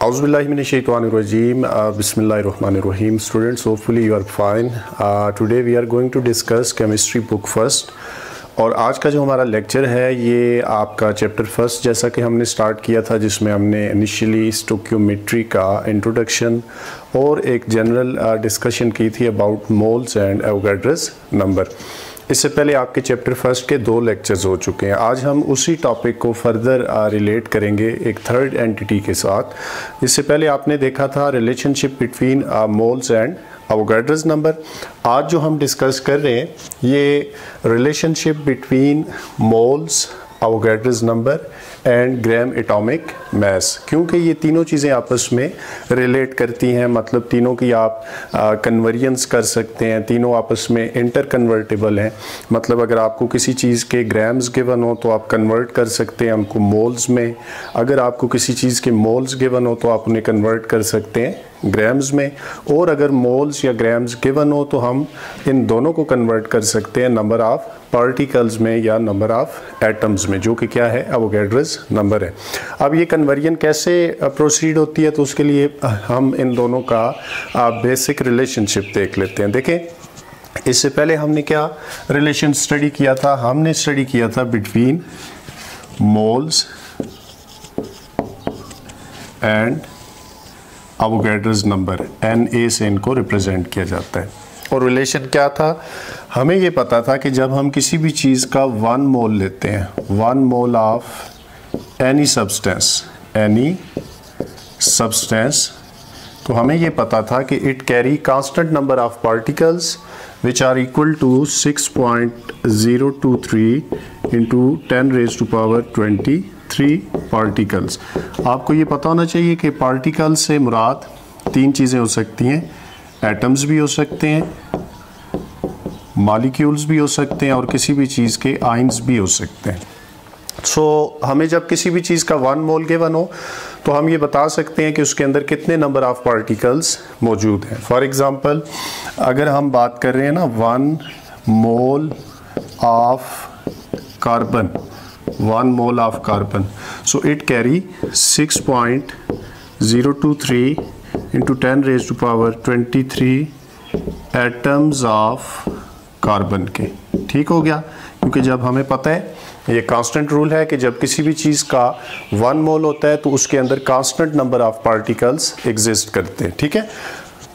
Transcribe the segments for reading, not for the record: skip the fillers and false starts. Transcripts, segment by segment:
Auzubillahiminash-shaytanir-rajim. Bismillahir-rahmanir-rahim. Students, hopefully you are fine. Today we are going to discuss chemistry book first. और आज का जो हमारा lecture है ये आपका चैप्टर फर्स्ट जैसा कि हमने स्टार्ट किया था, जिसमें हमने इनिशियली स्टोकियोमेट्री का इंट्रोडक्शन और एक जनरल डिस्कशन की थी about moles and Avogadro's number. इससे पहले आपके चैप्टर फर्स्ट के 2 लेक्चर्स हो चुके हैं। आज हम उसी टॉपिक को फर्दर रिलेट करेंगे एक थर्ड एंटिटी के साथ। इससे पहले आपने देखा था relationship between moles and Avogadro's number. आज जो हम डिस्कस कर रहे हैं ये relationship between moles, Avogadro's number and gram atomic mass, क्योंकि ये तीनों चीज़ें आपस में रिलेट करती हैं। मतलब तीनों की आप कन्वर्जेंस कर सकते हैं, तीनों आपस में इंटर कन्वर्टेबल हैं। मतलब अगर आपको किसी चीज़ के ग्राम्स गिवन हो तो आप कन्वर्ट कर सकते हैं उनको मोल्स में। अगर आपको किसी चीज़ के मोल्स गिवन हो तो आप उन्हें कन्वर्ट कर सकते हैं ग्राम्स में। और अगर मोल्स या ग्राम्स गिवन हो तो हम इन दोनों को कन्वर्ट कर सकते हैं नंबर ऑफ पार्टिकल्स में या नंबर ऑफ एटम्स में, जो कि क्या है, एवोगाड्रोस नंबर है। अब ये कन्वर्जन कैसे प्रोसीड होती है, तो उसके लिए हम इन दोनों का बेसिक रिलेशनशिप देख लेते हैं। देखें, इससे पहले हमने क्या रिलेशन स्टडी किया था? हमने स्टडी किया था between moles and Avogadro's number, Na से इनको रिप्रेजेंट किया जाता है। और रिलेशन क्या था? हमें ये पता था कि जब हम किसी भी चीज़ का 1 मोल लेते हैं, 1 मोल ऑफ एनी सब्सटेंस, तो हमें ये पता था कि it carry constant number of particles which are equal to 6.023 into 10⁻23 particles. आपको ये पता होना चाहिए कि पार्टिकल से मुराद 3 चीज़ें हो सकती हैं। एटम्स भी हो सकते हैं, मॉलिक्यूल्स भी हो सकते हैं और किसी भी चीज़ के आयंस भी हो सकते हैं। हमें जब किसी भी चीज़ का 1 मोल गिवन हो तो हम ये बता सकते हैं कि उसके अंदर कितने नंबर ऑफ पार्टिकल्स मौजूद हैं। फॉर एग्ज़ाम्पल, अगर हम बात कर रहे हैं ना 1 mole of carbon, 1 mole of carbon, so it carry 6.023 into 10⁻23 atoms of carbon के। ठीक हो गया, क्योंकि जब हमें पता है ये कांस्टेंट रूल है कि जब किसी भी चीज़ का 1 मोल होता है तो उसके अंदर constant number of particles exist करते हैं। ठीक है,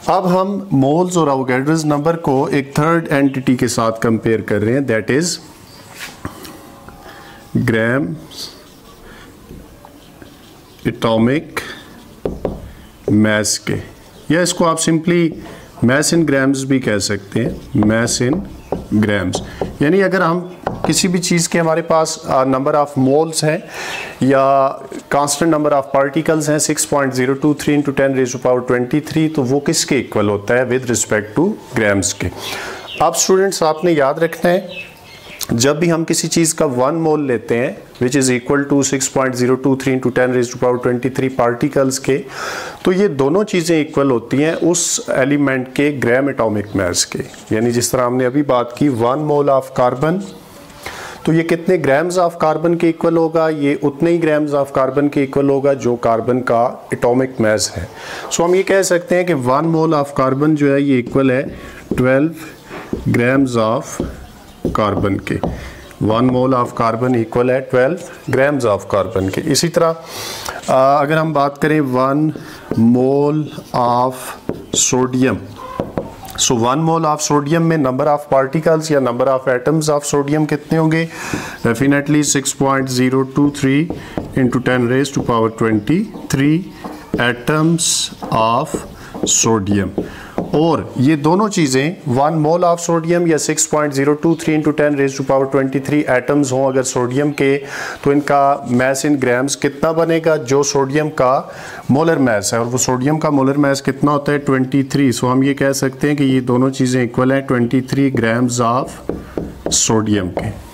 अब हम मोल्स और एवोगाड्रोस नंबर को एक थर्ड एंटिटी के साथ कंपेयर कर रहे हैं, that is gram atomic mass के, या इसको आप सिंपली मास इन ग्राम्स भी कह सकते हैं, मास इन ग्राम्स। यानी अगर हम किसी भी चीज़ के हमारे पास नंबर ऑफ मोल्स हैं या कांस्टेंट नंबर ऑफ पार्टिकल्स हैं 6.023 इंटू 10⁻23, तो वो किसके इक्वल होता है विद रिस्पेक्ट टू ग्राम्स के। अब स्टूडेंट्स, आपने याद रखना है जब भी हम किसी चीज़ का 1 मोल लेते हैं which is equal to 6.023 into 10⁻23 particles के, तो ये दोनों चीज़ें इक्वल होती हैं उस एलिमेंट के ग्राम एटॉमिक मास के। यानी जिस तरह हमने अभी बात की 1 मोल ऑफ कार्बन, तो ये कितने ग्राम्स ऑफ कार्बन के इक्वल होगा? ये उतने ही ग्राम्स ऑफ कार्बन के इक्वल होगा जो कार्बन का एटॉमिक मास है। सो हम ये कह सकते हैं कि 1 मोल ऑफ कार्बन जो है ये इक्वल है 12 ग्राम्स ऑफ कार्बन के। 1 मोल ऑफ कार्बन इक्वल है 12 ग्राम्स ऑफ कार्बन के। इसी तरह अगर हम बात करें 1 mole of sodium, so 1 mole of sodium में नंबर ऑफ पार्टिकल्स या number of atoms of sodium कितने होंगे? Definitely 6.023 into 10⁻23 atoms of sodium. और ये दोनों चीज़ें 1 मोल ऑफ सोडियम या 6.023 इंटू 10⁻23 एटम्स हों अगर सोडियम के, तो इनका मास इन ग्राम्स कितना बनेगा? जो सोडियम का मोलर मास है, और वो सोडियम का मोलर मास कितना होता है? 23। सो हम ये कह सकते हैं कि ये दोनों चीज़ें इक्वल हैं 23 ग्राम्स ऑफ सोडियम के।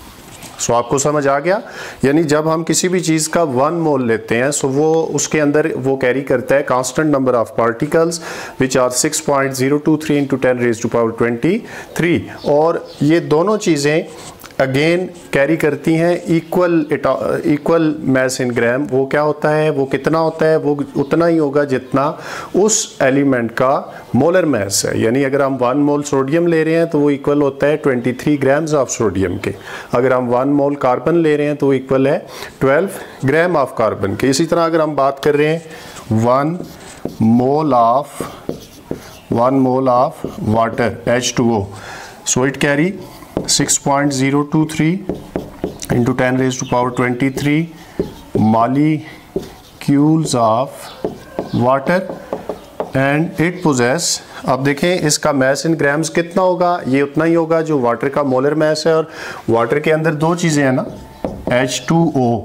सो आपको समझ आ गया? यानी जब हम किसी भी चीज़ का 1 मोल लेते हैं सो वो उसके अंदर वो कैरी करता है constant number of particles which are 6.023 into 10⁻23, और ये दोनों चीज़ें अगेन कैरी करती हैं इक्वल मैस इन ग्राम। वो क्या होता है, वो कितना होता है, वो उतना ही होगा जितना उस एलिमेंट का मोलर मैस है। यानी अगर हम 1 मोल सोडियम ले रहे हैं तो वो इक्वल होता है 23 ग्राम्स ऑफ सोडियम के। अगर हम 1 मोल कार्बन ले रहे हैं तो वो इक्वल है 12 ग्राम ऑफ कार्बन के। इसी तरह अगर हम बात कर रहे हैं 1 mole of water H2O, so it carry 6.023 into 10 raised to power 23 molecules of water and it possess। अब देखें इसका मैस इन ग्राम्स कितना होगा, ये उतना ही होगा जो वाटर का मोलर मैस है। और वाटर के अंदर दो चीज़ें हैं ना, H2O,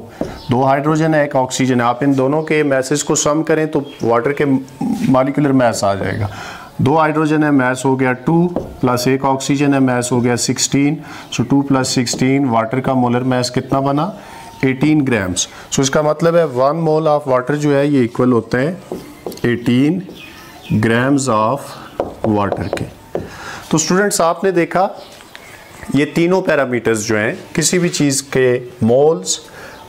2 हाइड्रोजन है, 1 ऑक्सीजन है। आप इन दोनों के मैसेज को सम करें तो वाटर के मॉलिक्यूलर मैस आ जाएगा। 2 हाइड्रोजन है, मैस हो गया 2, प्लस 1 ऑक्सीजन है, मैस हो गया 16। सो 2 + 16 वाटर का मोलर मैस कितना बना, 18 ग्राम्स। सो इसका मतलब है 1 मोल ऑफ वाटर जो है ये इक्वल होता है 18 ग्राम्स ऑफ वाटर के। तो स्टूडेंट्स आपने देखा ये तीनों पैरामीटर्स जो हैं किसी भी चीज़ के मोल्स,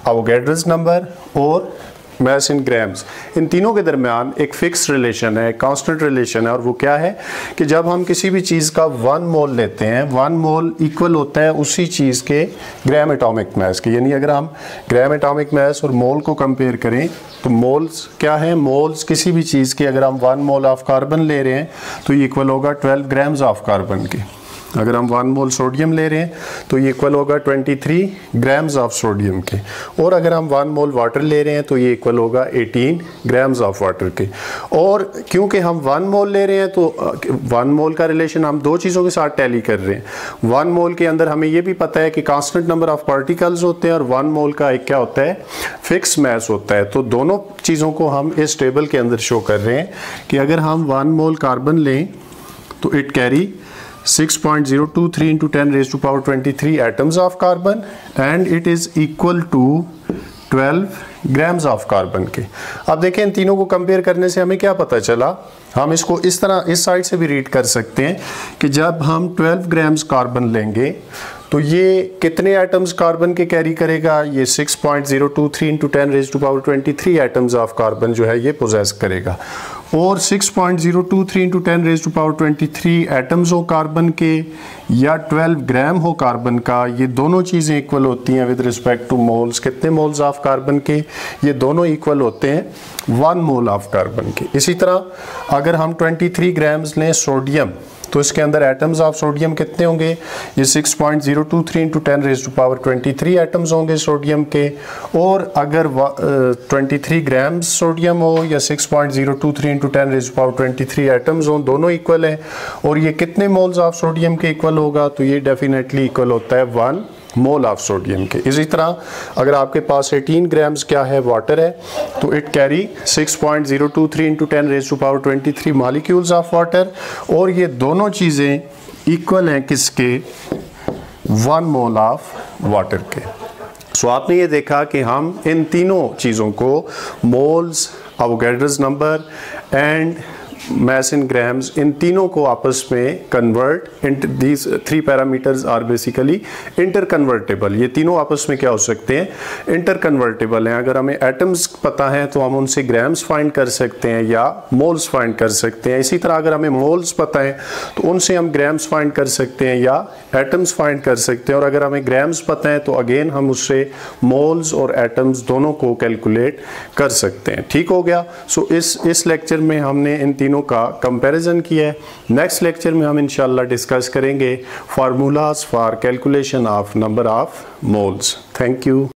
एवोगैड्रोस नंबर और मैस इन ग्राम्स, इन तीनों के दरमियान एक फिक्स रिलेशन है, कांस्टेंट रिलेशन है। और वो क्या है कि जब हम किसी भी चीज़ का 1 मोल लेते हैं, 1 मोल इक्वल होता है उसी चीज़ के ग्राम एटॉमिक मैस के। यानी अगर हम ग्राम एटॉमिक मैस और मोल को कंपेयर करें तो मोल्स क्या है, मोल्स किसी भी चीज़ के अगर हम 1 मोल ऑफ कार्बन ले रहे हैं तो ये इक्वल होगा 12 ग्राम्स ऑफ कार्बन के। अगर हम 1 मोल सोडियम ले रहे हैं तो ये इक्वल होगा 23 ग्राम्स ऑफ सोडियम के। और अगर हम 1 मोल वाटर ले रहे हैं तो ये इक्वल होगा 18 ग्राम्स ऑफ वाटर के। और क्योंकि हम 1 मोल ले रहे हैं तो 1 मोल का रिलेशन हम दो चीज़ों के साथ टैली कर रहे हैं। 1 मोल के अंदर हमें ये भी पता है कि कांस्टेंट नंबर ऑफ पार्टिकल्स होते हैं और 1 मोल का एक क्या होता है, फिक्स मैस होता है। तो दोनों चीज़ों को हम इस टेबल के अंदर शो कर रहे हैं कि अगर हम 1 मोल कार्बन लें तो it carry 6.023 into 10 raised to power 23 atoms of carbon and it is equal to 12 grams of carbon के। अब देखें इन तीनों को कंपेयर करने से हमें क्या पता चला, हम इसको इस तरह इस साइड से भी रीड कर सकते हैं कि जब हम 12 ग्राम्स कार्बन लेंगे तो ये कितने एटम्स कार्बन के कैरी करेगा, ये 6.023 into 10 raised to power 23 atoms of carbon जो है ये पोजेस करेगा। और 6.023 into 10 raised to power 23 atoms हो कार्बन के या 12 ग्राम हो कार्बन का, ये दोनों चीज़ें इक्वल होती हैं विद रिस्पेक्ट टू मोल्स। कितने मोल्स ऑफ कार्बन के, ये दोनों इक्वल होते हैं 1 मोल ऑफ कार्बन के। इसी तरह अगर हम 23 ग्राम्स लें सोडियम तो इसके अंदर एटम्स ऑफ सोडियम कितने होंगे, ये 6.023 into 10 raised to power 23 atoms होंगे सोडियम के। और अगर 23 ग्राम्स सोडियम हो या 6.023 into 10 raised to power 23 atoms हो, दोनों इक्वल हैं। और ये कितने मोल्स ऑफ सोडियम के इक्वल होगा, तो ये डेफिनेटली इक्वल होता है 1 मोल ऑफ सोडियम के। इसी तरह अगर आपके पास 18 ग्राम्स क्या है, वाटर है, तो it carry 6.023 into 10 raised to power 23 molecules of water. और ये दोनों चीज़ें इक्वल हैं किसके, 1 मोल ऑफ वाटर के। सो आपने ये देखा कि हम इन तीनों चीज़ों को moles, Avogadro's number and mass in grams, इन तीनों को आपस में convert, these 3 parameters are basically inter convertible. ये तीनों आपस में क्या हो सकते हैं, इंटर कन्वर्टेबल हैं। अगर हमें एटम्स पता है तो हम उनसे ग्राम्स फाइंड कर सकते हैं या मोल्स फाइंड कर सकते हैं। इसी तरह अगर हमें मोल्स पता है तो उनसे हम ग्राम्स फाइंड कर सकते हैं या एटम्स फाइंड कर सकते हैं। और अगर हमें ग्राम्स पता है तो अगेन हम उससे मोल्स और एटम्स दोनों को कैलकुलेट कर सकते हैं। ठीक हो गया। सो इस लेक्चर में हमने इन तीनों का कंपैरिजन किया है। नेक्स्ट लेक्चर में हम इंशाल्लाह डिस्कस करेंगे formulas for calculation of number of moles. Thank you.